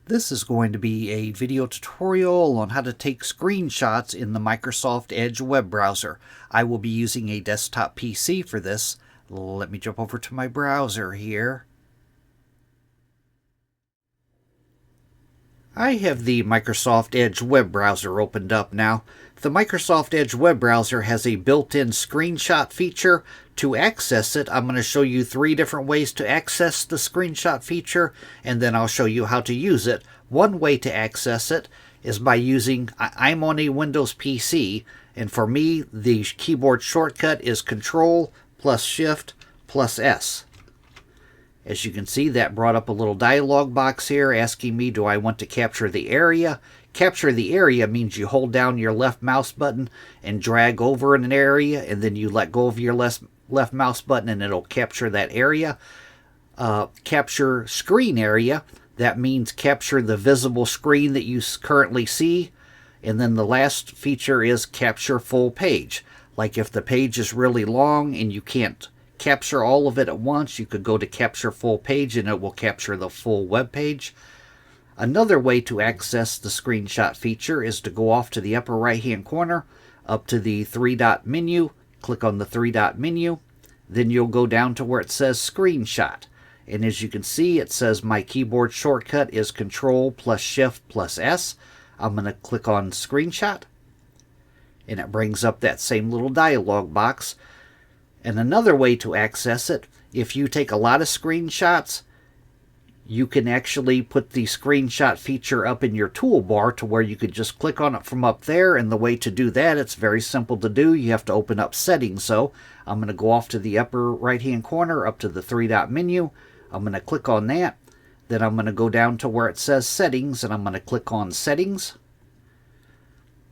This is going to be a video tutorial on how to take screenshots in the Microsoft Edge web browser. I will be using a desktop PC for this. Let me jump over to my browser here. I have the Microsoft Edge web browser opened up now. The Microsoft Edge web browser has a built-in screenshot feature. To access it, I'm going to show you 3 different ways to access the screenshot feature, and then I'll show you how to use it. One way to access it is by using, I'm on a Windows PC, and for me, the keyboard shortcut is Control plus Shift plus S. As you can see, that brought up a little dialog box here asking me, do I want to capture the area? Capture the area means you hold down your left mouse button and drag over an area, and then you let go of your left mouse button and it'll capture that area. Capture screen area, that means capture the visible screen that you currently see. And then the last feature is capture full page. Like if the page is really long and you can't capture all of it at once, you could go to capture full page and it will capture the full web page. Another way to access the screenshot feature is to go off to the upper right hand corner, up to the 3-dot menu, click on the 3-dot menu, then you'll go down to where it says screenshot. And as you can see, it says my keyboard shortcut is Control plus Shift plus S. I'm going to click on screenshot, and it brings up that same little dialog box. And another way to access it, if you take a lot of screenshots, you can actually put the screenshot feature up in your toolbar to where you could just click on it from up there. And the way to do that, it's very simple to do. You have to open up settings. So I'm going to go off to the upper right hand corner up to the 3-dot menu. I'm going to click on that. Then I'm going to go down to where it says settings, and I'm going to click on settings.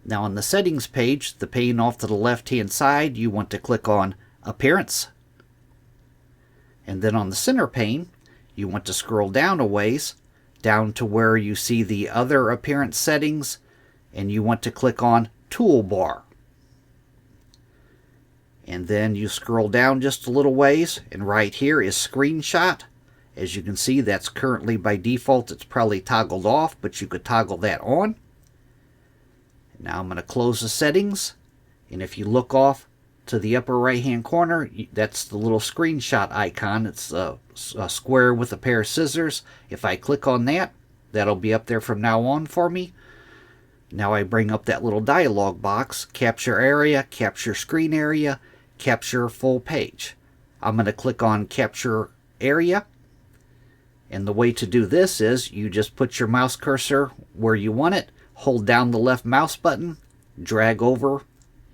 Now on the settings page, the pane off to the left hand side, you want to click on appearance. And then on the center pane, you want to scroll down a ways, down to where you see the other appearance settings, and you want to click on Toolbar. And then you scroll down just a little ways, and right here is Screenshot. As you can see, that's currently by default, it's probably toggled off, but you could toggle that on. Now I'm going to close the settings, and if you look off to the upper right hand corner, that's the little screenshot icon. It's a square with a pair of scissors. If I click on that, that'll be up there from now on for me. Now I bring up that little dialog box, capture area, capture screen area, capture full page. I'm going to click on capture area. And the way to do this is you just put your mouse cursor where you want it, hold down the left mouse button, drag over.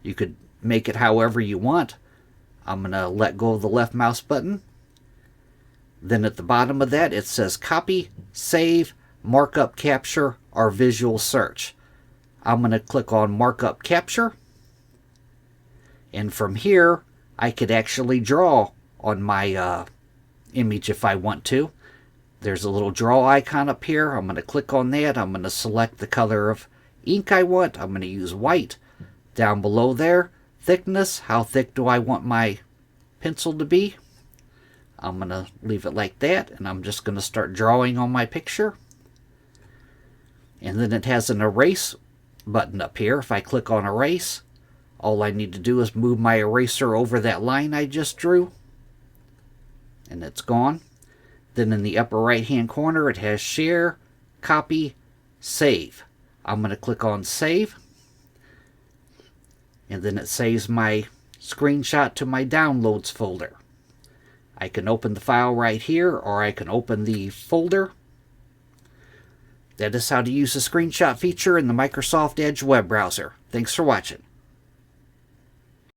You could make it however you want. I'm going to let go of the left mouse button. Then at the bottom of that, it says copy, save, markup capture, or visual search. I'm going to click on markup capture. And from here, I could actually draw on my image if I want to. There's a little draw icon up here. I'm going to click on that. I'm going to select the color of ink I want. I'm going to use white. Down below there, thickness, how thick do I want my pencil to be? I'm going to leave it like that, and I'm just going to start drawing on my picture. And then it has an erase button up here. If I click on erase, all I need to do is move my eraser over that line I just drew, and it's gone. Then in the upper right hand corner, it has share, copy, save. I'm going to click on save. And then it saves my screenshot to my downloads folder. I can open the file right here, or I can open the folder. That is how to use the screenshot feature in the Microsoft Edge web browser. Thanks for watching.